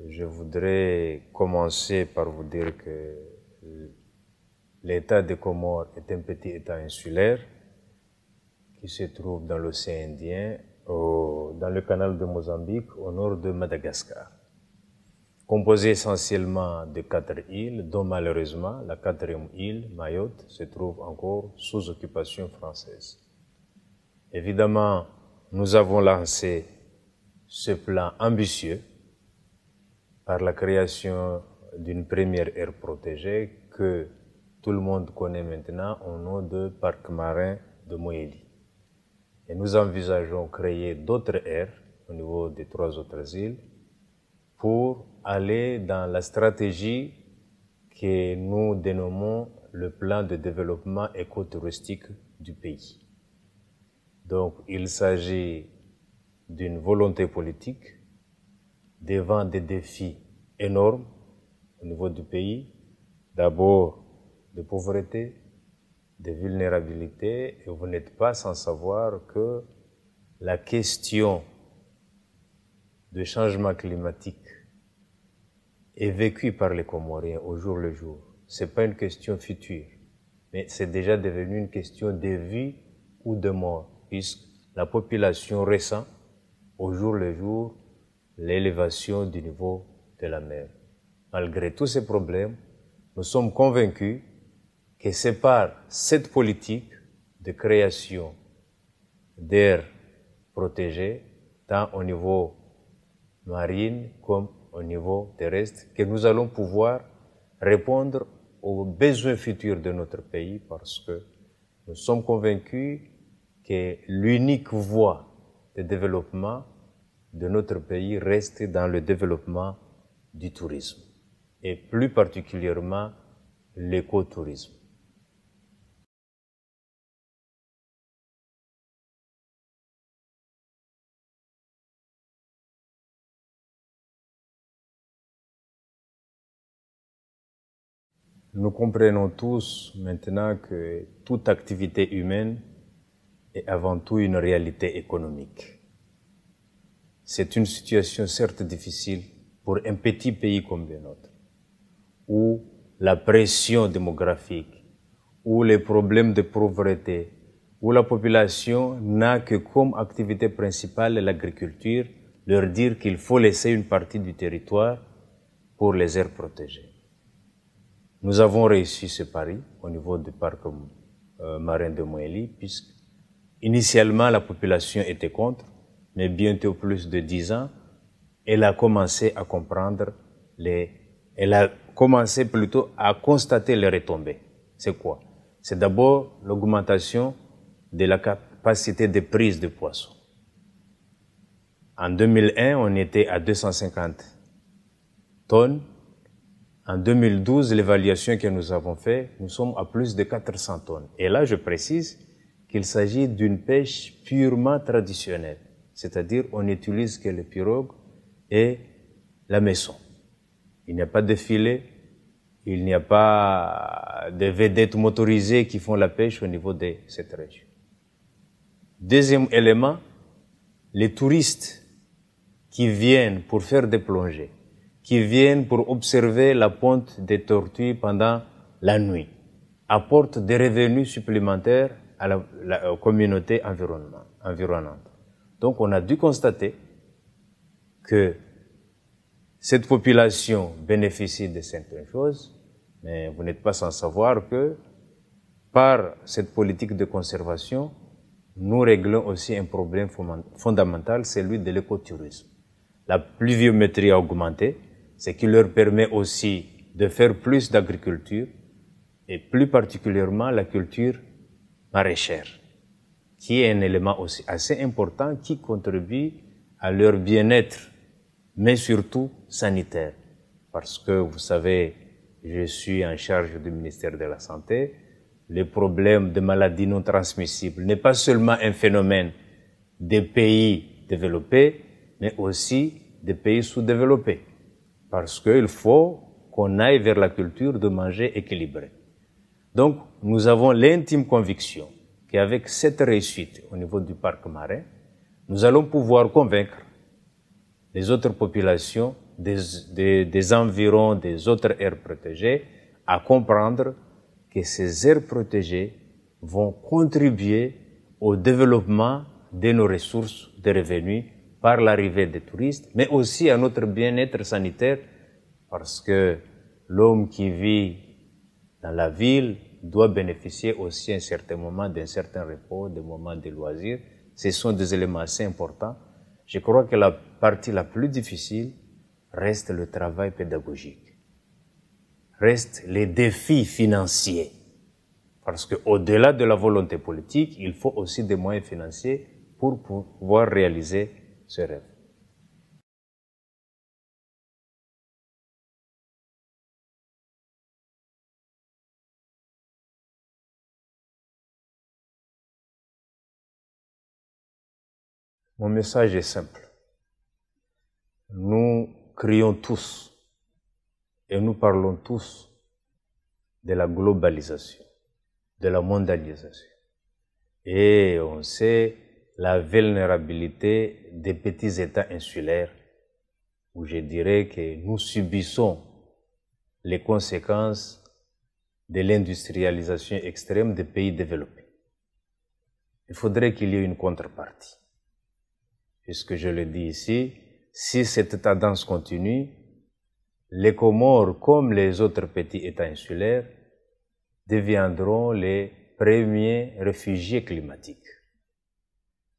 Je voudrais commencer par vous dire que l'État des Comores est un petit État insulaire qui se trouve dans l'océan Indien, dans le canal de Mozambique, au nord de Madagascar. Composé essentiellement de 4 îles, dont malheureusement la 4e île, Mayotte, se trouve encore sous occupation française. Évidemment, nous avons lancé ce plan ambitieux par la création d'une première aire protégée que tout le monde connaît maintenant au nom de Parc marin de Moélie. Et nous envisageons créer d'autres aires au niveau des 3 autres îles pour aller dans la stratégie que nous dénommons le plan de développement écotouristique du pays. Donc, il s'agit d'une volonté politique devant des défis énormes au niveau du pays, d'abord de pauvreté, de vulnérabilité, et vous n'êtes pas sans savoir que la question de changement climatique est vécue par les Comoriens au jour le jour. Ce n'est pas une question future, mais c'est déjà devenu une question de vie ou de mort, puisque la population ressent au jour le jour l'élévation du niveau de la mer. Malgré tous ces problèmes, nous sommes convaincus que c'est par cette politique de création d'aires protégées, tant au niveau marine comme au niveau terrestre, que nous allons pouvoir répondre aux besoins futurs de notre pays, parce que nous sommes convaincus que l'unique voie de développement de notre pays reste dans le développement du tourisme, et plus particulièrement l'écotourisme. Nous comprenons tous maintenant que toute activité humaine est avant tout une réalité économique. C'est une situation certes difficile pour un petit pays comme le nôtre, où la pression démographique, où les problèmes de pauvreté, où la population n'a que comme activité principale l'agriculture, leur dire qu'il faut laisser une partie du territoire pour les aires protégées. Nous avons réussi ce pari au niveau du parc marin de Moélie, puisque initialement la population était contre, mais bientôt plus de 10 ans, elle a commencé à comprendre elle a commencé plutôt à constater les retombées. C'est quoi? C'est d'abord l'augmentation de la capacité de prise de poissons. En 2001, on était à 250 tonnes. En 2012, l'évaluation que nous avons faite, nous sommes à plus de 400 tonnes. Et là, je précise qu'il s'agit d'une pêche purement traditionnelle. C'est-à-dire, on n'utilise que les pirogues et la maison. Il n'y a pas de filet, il n'y a pas de vedettes motorisées qui font la pêche au niveau de cette région. Deuxième élément, les touristes qui viennent pour faire des plongées, qui viennent pour observer la ponte des tortues pendant la nuit, apportent des revenus supplémentaires à la communauté environnante. Donc on a dû constater que cette population bénéficie de certaines choses, mais vous n'êtes pas sans savoir que par cette politique de conservation, nous réglons aussi un problème fondamental, celui de l'écotourisme. La pluviométrie a augmenté, ce qui leur permet aussi de faire plus d'agriculture, et plus particulièrement la culture maraîchère, qui est un élément aussi assez important qui contribue à leur bien-être, mais surtout sanitaire. Parce que, vous savez, je suis en charge du ministère de la Santé. Le problème de maladies non transmissibles n'est pas seulement un phénomène des pays développés, mais aussi des pays sous-développés. Parce qu'il faut qu'on aille vers la culture de manger équilibré. Donc, nous avons l'intime conviction qu'avec cette réussite au niveau du parc marin, nous allons pouvoir convaincre les autres populations des environs des autres aires protégées, à comprendre que ces aires protégées vont contribuer au développement de nos ressources de revenus par l'arrivée des touristes, mais aussi à notre bien-être sanitaire, parce que l'homme qui vit dans la ville doit bénéficier aussi à un certain moment d'un certain repos, des moments de loisirs. Ce sont des éléments assez importants. Je crois que la partie la plus difficile reste le travail pédagogique, reste les défis financiers. Parce qu'au-delà de la volonté politique, il faut aussi des moyens financiers pour pouvoir réaliser ce rêve. Mon message est simple. Nous crions tous et nous parlons tous de la globalisation, de la mondialisation. Et on sait la vulnérabilité des petits États insulaires, où je dirais que nous subissons les conséquences de l'industrialisation extrême des pays développés. Il faudrait qu'il y ait une contrepartie. Puisque je le dis ici, si cette tendance continue, les Comores, comme les autres petits États insulaires, deviendront les premiers réfugiés climatiques.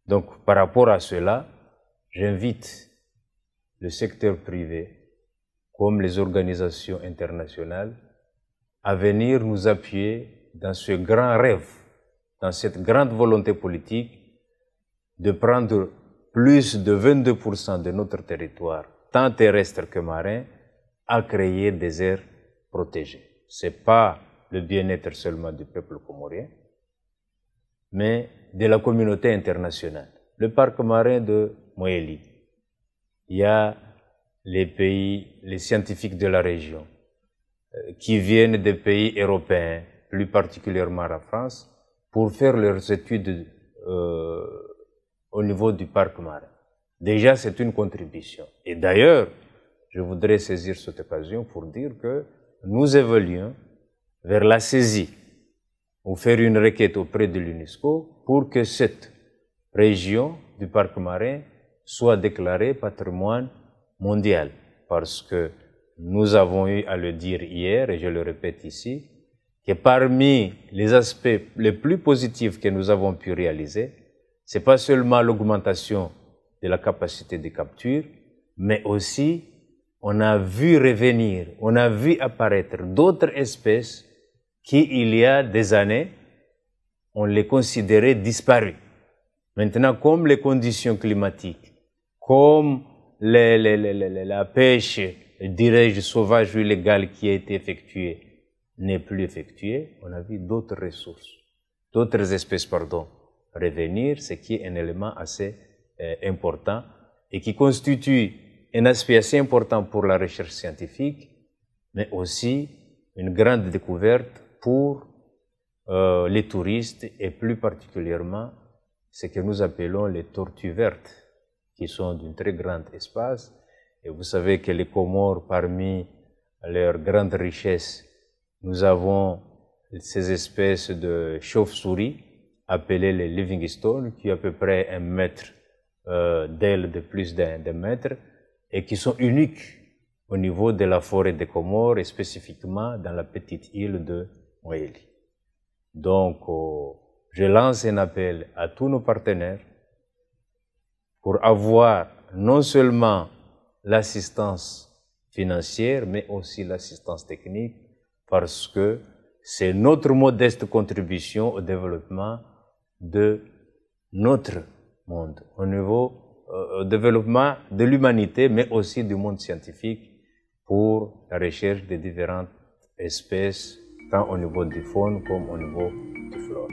Donc, par rapport à cela, j'invite le secteur privé, comme les organisations internationales, à venir nous appuyer dans ce grand rêve, dans cette grande volonté politique de prendre plus de 22% de notre territoire, tant terrestre que marin, à créer des aires protégées. C'est pas le bien-être seulement du peuple comorien, mais de la communauté internationale. Le parc marin de Moélie, il y a les pays, les scientifiques de la région, qui viennent des pays européens, plus particulièrement la France, pour faire leurs études au niveau du parc marin. Déjà, c'est une contribution. Et d'ailleurs, je voudrais saisir cette occasion pour dire que nous évoluons vers la saisie ou faire une requête auprès de l'UNESCO pour que cette région du parc marin soit déclarée patrimoine mondial. Parce que nous avons eu à le dire hier, et je le répète ici, que parmi les aspects les plus positifs que nous avons pu réaliser, c'est pas seulement l'augmentation de la capacité de capture, mais aussi on a vu revenir, on a vu apparaître d'autres espèces qui, il y a des années, on les considérait disparues. Maintenant, comme les conditions climatiques, comme la pêche, dirais-je, sauvage ou illégale qui a été effectuée, n'est plus effectuée, on a vu d'autres ressources, d'autres espèces, revenir, ce qui est un élément assez important et qui constitue un aspect assez important pour la recherche scientifique, mais aussi une grande découverte pour les touristes et plus particulièrement ce que nous appelons les tortues vertes, qui sont d'une très grande espace. Et vous savez que les Comores, parmi leurs grandes richesses, nous avons ces espèces de chauves-souris appelées les Livingstone, qui ont à peu près 1 mètre d'aile de plus d'1 mètre, et qui sont uniques au niveau de la forêt des Comores, et spécifiquement dans la petite île de Moélie. Donc, je lance un appel à tous nos partenaires pour avoir non seulement l'assistance financière, mais aussi l'assistance technique, parce que c'est notre modeste contribution au développement de notre monde, au développement de l'humanité, mais aussi du monde scientifique pour la recherche des différentes espèces, tant au niveau du faune comme au niveau du flore.